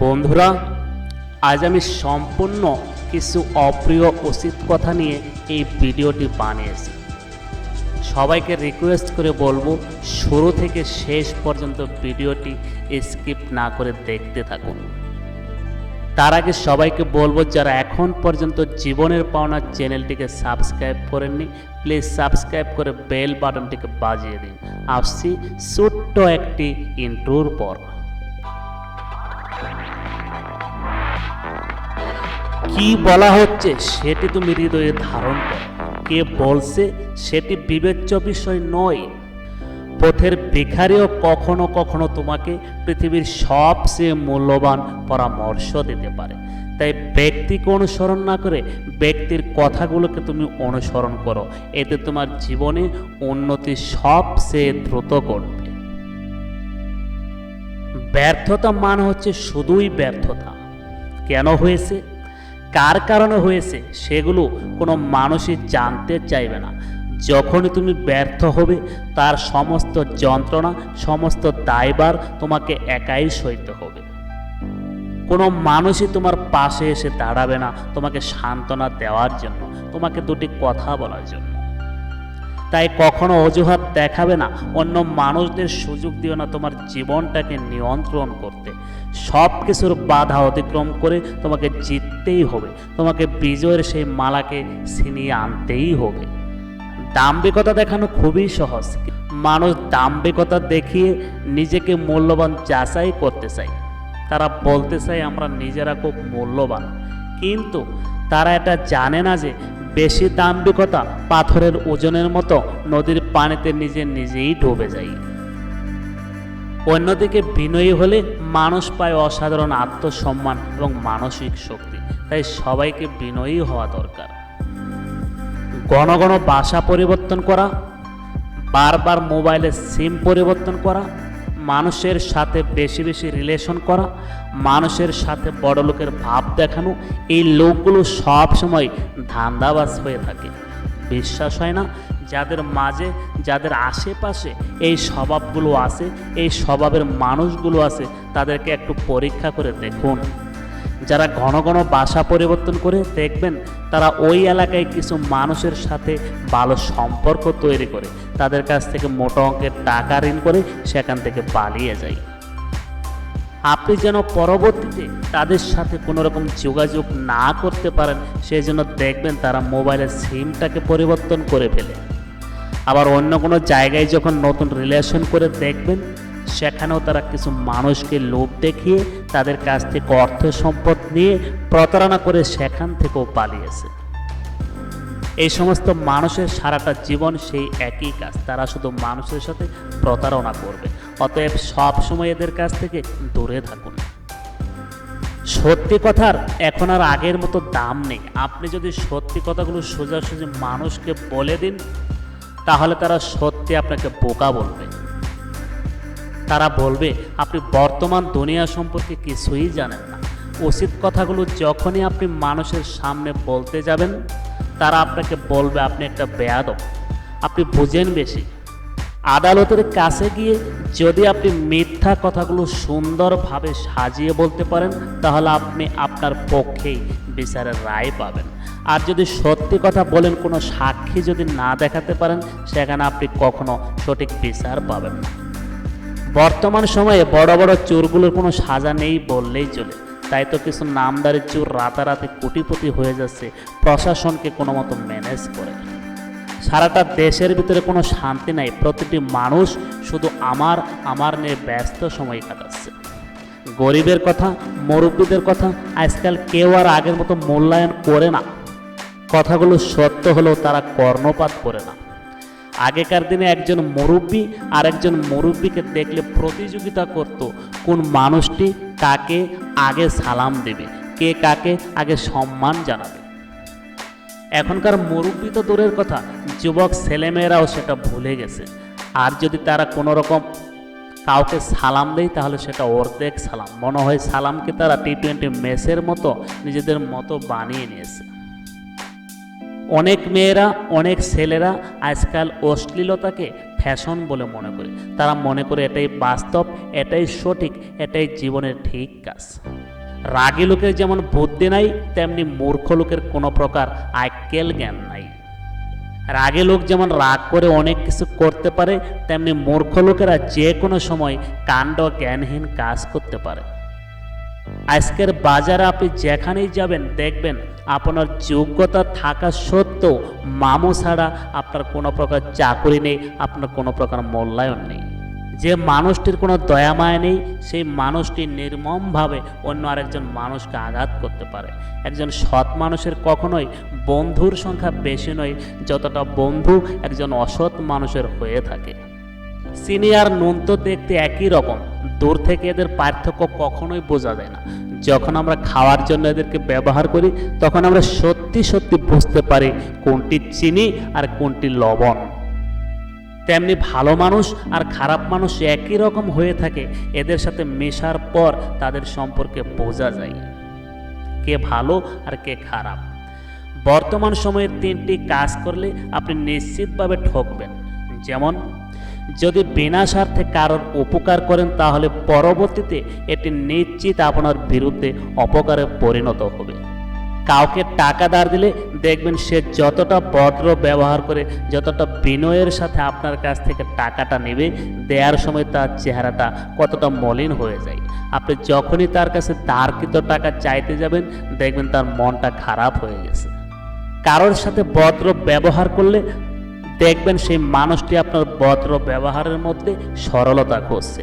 বন্ধুরা, আজ আমি সম্পূর্ণ কিছু অপ্রিয় উচিত কথা নিয়ে এই ভিডিওটি বানিয়েছি। সবাইকে রিকোয়েস্ট করে বলবো শুরু থেকে শেষ পর্যন্ত ভিডিওটি স্কিপ না করে দেখতে থাকুন। তার আগে সবাইকে বলবো যারা এখন পর্যন্ত জীবনের পাওনা চ্যানেলটিকে সাবস্ক্রাইব করেননি, প্লিজ সাবস্ক্রাইব করে বেল বাটনটিকে বাজিয়ে দিন। আসছি ছোট্ট একটি ইন্ট্রোর পর। কি বলা হচ্ছে সেটি তুমি হৃদয়ে ধারণ করো, কে বলছে সেটি বিবেচ্য বিষয় নয়। পথের ভিখারিও কখনো কখনো তোমাকে পৃথিবীর সবচেয়ে মূল্যবান পরামর্শ দিতে পারে। তাই ব্যক্তিকে অনুসরণ না করে ব্যক্তির কথাগুলোকে তুমি অনুসরণ করো, এতে তোমার জীবনে উন্নতি সবচেয়ে দ্রুত ঘটবে। ব্যর্থতা মানে হচ্ছে শুধুই ব্যর্থতা। কেন হয়েছে, কার কারণে হয়েছে সেগুলো কোনো মানুষই জানতে চাইবে না। যখনই তুমি ব্যর্থ হবে তার সমস্ত যন্ত্রণা, সমস্ত দায়ভার তোমাকে একাই সইতে হবে। কোনো মানুষই তোমার পাশে এসে দাঁড়াবে না তোমাকে সান্ত্বনা দেওয়ার জন্য, তোমাকে দুটি কথা বলার জন্য। তাই কখনো অজুহাত দেখাবে না, অন্য মানুষদের সুযোগ দিও না তোমার জীবনটাকে নিয়ন্ত্রণ করতে। সব কিছুর বাধা অতিক্রম করে তোমাকে জিততেই হবে, তোমাকে বিজয়ের সেই মালাকে ছিনিয়ে আনতেই হবে। দাম্ভিকতা দেখানো খুবই সহজ। মানুষ দাম্ভিকতা দেখিয়ে নিজেকে মূল্যবান যাচাই করতে চায়। তারা বলতে চায় আমরা নিজেরা খুব মূল্যবান, কিন্তু তারা এটা জানে না যে বেশি দাম্ভিকতা পাথরের ওজনের মতো নদীর পানিতে নিজেই ডুবে যায়। অন্যদিকে বিনয়ী হলে মানুষ পায় অসাধারণ আত্মসম্মান এবং মানসিক শক্তি। তাই সবাইকে বিনয়ী হওয়া দরকার। ঘন ঘন ভাষা পরিবর্তন করা, বারবার মোবাইলের সিম পরিবর্তন করা, মানুষের সাথে বেশি বেশি রিলেশন করা, মানুষের সাথে বড় লোকের ভাব দেখানো, এই লোকগুলো সব সময় ধান্দাবাজ হয়ে থাকে। বিশ্বাস হয় না? যাদের মাঝে, যাদের আশেপাশে এই স্বভাবগুলো আছে, এই স্বভাবের মানুষগুলো আছে, তাদেরকে একটু পরীক্ষা করে দেখুন। যারা ঘন ঘন ভাষা পরিবর্তন করে, দেখবেন তারা ওই এলাকায় কিছু মানুষের সাথে ভালো সম্পর্ক তৈরি করে, তাদের কাছ থেকে মোটা অঙ্কের টাকা ঋণ করে সেখান থেকে পালিয়ে যায়। আপনি যেন পরবর্তীতে তাদের সাথে কোনো রকম যোগাযোগ না করতে পারেন, সেই জন্য দেখবেন তারা মোবাইলের সিমটাকে পরিবর্তন করে ফেলে। আবার অন্য কোনো জায়গায় যখন নতুন রিলেশন করে দেখবেন, সেখানেও তারা কিছু মানুষকে লোভ দেখিয়ে তাদের কাছ থেকে অর্থ সম্পদ নিয়ে প্রতারণা করে সেখান থেকেও পালিয়েছে। এই সমস্ত মানুষের সারাটা জীবন সেই একই কাজ, তারা শুধু মানুষের সাথে প্রতারণা করবে। অতএব সবসময় এদের কাছ থেকে দূরে থাকুন। সত্যি কথার এখন আর আগের মতো দাম নেই। আপনি যদি সত্যি কথাগুলো সোজাসুজি মানুষকে বলে দিন, তাহলে তারা সত্যি আপনাকে বোকা বলবে। তারা বলবে আপনি বর্তমান দুনিয়া সম্পর্কে কিছুই জানেন না। উচিত কথাগুলো যখনই আপনি মানুষের সামনে বলতে যাবেন, তারা আপনাকে বলবে আপনি একটা বেয়াদব, আপনি বুঝেন বেশি। আদালতের কাছে গিয়ে যদি আপনি মিথ্যা কথাগুলো সুন্দরভাবে সাজিয়ে বলতে পারেন, তাহলে আপনি আপনার পক্ষেই বিচারের রায় পাবেন। আর যদি সত্যি কথা বলেন, কোনো সাক্ষী যদি না দেখাতে পারেন, সেখানে আপনি কখনো সঠিক বিচার পাবেন না। বর্তমান সময়ে বড় বড় চোরগুলোর কোনো সাজা নেই বললেই চলে। তাই তো কিছু নামদারি চোর রাতারাতি কোটিপতি হয়ে যাচ্ছে, প্রশাসনকে কোনো মতো ম্যানেজ করে। সারাটা দেশের ভিতরে কোনো শান্তি নাই, প্রতিটি মানুষ শুধু আমার নিয়ে ব্যস্ত সময় কাটাচ্ছে। গরিবের কথা, মুরব্বীদের কথা আজকাল কেউ আর আগের মতো মূল্যায়ন করে না। কথাগুলো সত্য হলেও তারা কর্ণপাত করে না। আগেকার দিনে একজন মুরব্বী আর একজন মুরব্বীকে দেখলে প্রতিযোগিতা করত কোন মানুষটি কাকে আগে সালাম দেবে, কে কাকে আগে সম্মান জানাবে। এখনকার মুরব্বী তো দূরের কথা, যুবক ছেলেমেয়েরাও সেটা ভুলে গেছে। আর যদি তারা কোনো রকম কাউকে সালাম দেয়, তাহলে সেটা অর্ধেক সালাম। মনে হয় সালামকে তারা টি-20 ম্যাচের মতো নিজেদের মতো বানিয়ে নিয়েছে। অনেক মেয়েরা, অনেক ছেলেরা আজকাল অশ্লীলতাকে ফ্যাশন বলে মনে করে। তারা মনে করে এটাই বাস্তব, এটাই সঠিক, এটাই জীবনের ঠিক কাজ। রাগী লোকের যেমন বুদ্ধি নাই, তেমনি মূর্খ লোকের কোনো প্রকার আক্কেল জ্ঞান নাই। রাগী লোক যেমন রাগ করে অনেক কিছু করতে পারে, তেমনি মূর্খ লোকেরা যে কোনো সময় কাণ্ড জ্ঞানহীন কাজ করতে পারে। আজকের বাজারে আপনি যেখানেই যাবেন দেখবেন আপনার যোগ্যতা থাকা সত্ত্বেও মামু ছাড়া আপনার কোনো প্রকার চাকরি নেই, আপনার কোনো প্রকার মূল্যায়ন নেই। যে মানুষটির কোনো দয়া মায়া নেই, সেই মানুষটি নির্মমভাবে অন্য আরেকজন মানুষকে আঘাত করতে পারে। একজন সৎ মানুষের কখনোই বন্ধুর সংখ্যা বেশি নয় যতটা বন্ধু একজন অসৎ মানুষের হয়ে থাকে। চিনি আর নুন তো দেখতে একই রকম, দূর থেকে এদের পার্থক্য কখনোই বোঝা যায় না। যখন আমরা খাওয়ার জন্য এদেরকে ব্যবহার করি তখন আমরা সত্যি সত্যি বুঝতে পারি কোনটি চিনি আর কোনটি লবণ। তেমনি ভালো মানুষ আর খারাপ মানুষ একই রকম হয়ে থাকে, এদের সাথে মেশার পর তাদের সম্পর্কে বোঝা যায় কে ভালো আর কে খারাপ। বর্তমান সময়ে 3টি কাজ করলে আপনি নিশ্চিতভাবে ঠকবেন। যেমন, যদি বিনা স্বার্থে কারোর উপকার করেন তাহলে পরবর্তীতে এটি নিশ্চিত আপনার বিরুদ্ধে অপকারে পরিণত হবে। কাউকে টাকা ধার দিলে দেখবেন সে যতটা ভদ্র ব্যবহার করে, যতটা বিনয়ের সাথে আপনার কাছ থেকে টাকাটা নেবে, দেওয়ার সময় তার চেহারাটা কতটা মলিন হয়ে যায়। আপনি যখনই তার কাছে ধারকৃত টাকা চাইতে যাবেন দেখবেন তার মনটা খারাপ হয়ে গেছে। কারোর সাথে ভদ্র ব্যবহার করলে দেখবেন সেই মানুষটি আপনার ভদ্র ব্যবহারের মধ্যে সরলতা খুঁজছে।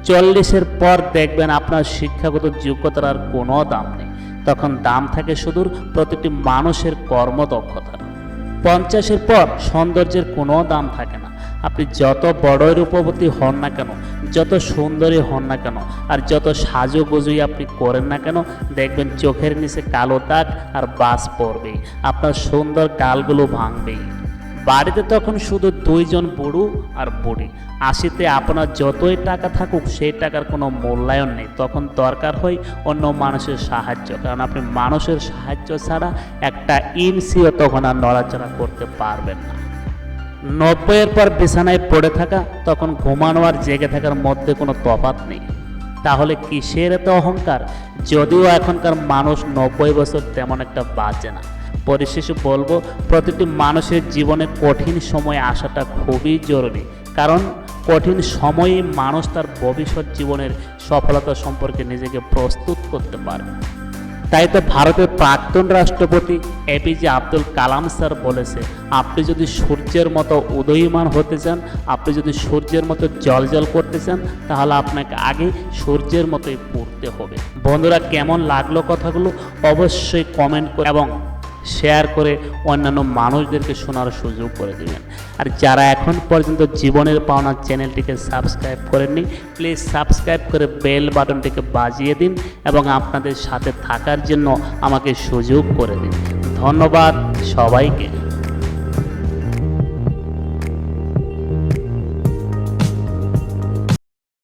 40-এর পর দেখবেন আপনার শিক্ষাগত যোগ্যতার আর কোনো দাম নেই, তখন দাম থাকে শুধু প্রতিটি মানুষের কর্মদক্ষতার। 50-এর পর সৌন্দর্যের কোনো দাম থাকে না। আপনি যত বড় রূপবতী হন না কেন, যত সুন্দরী হন না কেন, আর যত সাজুগুজুই আপনি করেন না কেন, দেখবেন চোখের নিচে কালো দাগ আর বাস পড়বেই, আপনার সুন্দর গালগুলো ভাঙবেই। বাড়িতে তখন শুধু 2 জন বুড়ো আর বুড়ি। 80-তে আপনার যতই টাকা থাকুক সেই টাকার কোনো মূল্যায়ন নেই। তখন দরকার হয় অন্য মানুষের সাহায্য, কারণ আপনি মানুষের সাহায্য ছাড়া একটা ইঞ্চিও তখন আর নড়াচড়া করতে পারবেন না। 90-এর পর বিছানায় পড়ে থাকা, তখন ঘুমানো আর জেগে থাকার মধ্যে কোনো তফাৎ নেই। তাহলে কিসের এত অহংকার? যদিও এখনকার মানুষ 90 বছর তেমন একটা বাঁচে না। পরিশেষে বলবো, প্রতিটি মানুষের জীবনে কঠিন সময় আসাটা খুবই জরুরি, কারণ কঠিন সময়ে মানুষ তার ভবিষ্যৎ জীবনের সফলতা সম্পর্কে নিজেকে প্রস্তুত করতে পারে। তাই তো ভারতের প্রাক্তন রাষ্ট্রপতি এপিজে আব্দুল কালাম স্যার বলেছে, আপনি যদি সূর্যের মতো উদীয়মান হতে চান, আপনি যদি সূর্যের মতো জ্বলজ্বল করতে চান, তাহলে আপনাকে আগে সূর্যের মতোই পড়তে হবে। বন্ধুরা, কেমন লাগলো কথাগুলো অবশ্যই কমেন্ট করে এবং শেয়ার করে অন্যান্য মানুষদেরকে শোনার সুযোগ করে দেবেন। আর যারা এখন পর্যন্ত জীবনের পাওনা চ্যানেলটিকে সাবস্ক্রাইব করেননি, প্লিজ সাবস্ক্রাইব করে বেল বাটনটিকে বাজিয়ে দিন এবং আপনাদের সাথে থাকার জন্য আমাকে সুযোগ করে দিন। ধন্যবাদ সবাইকে।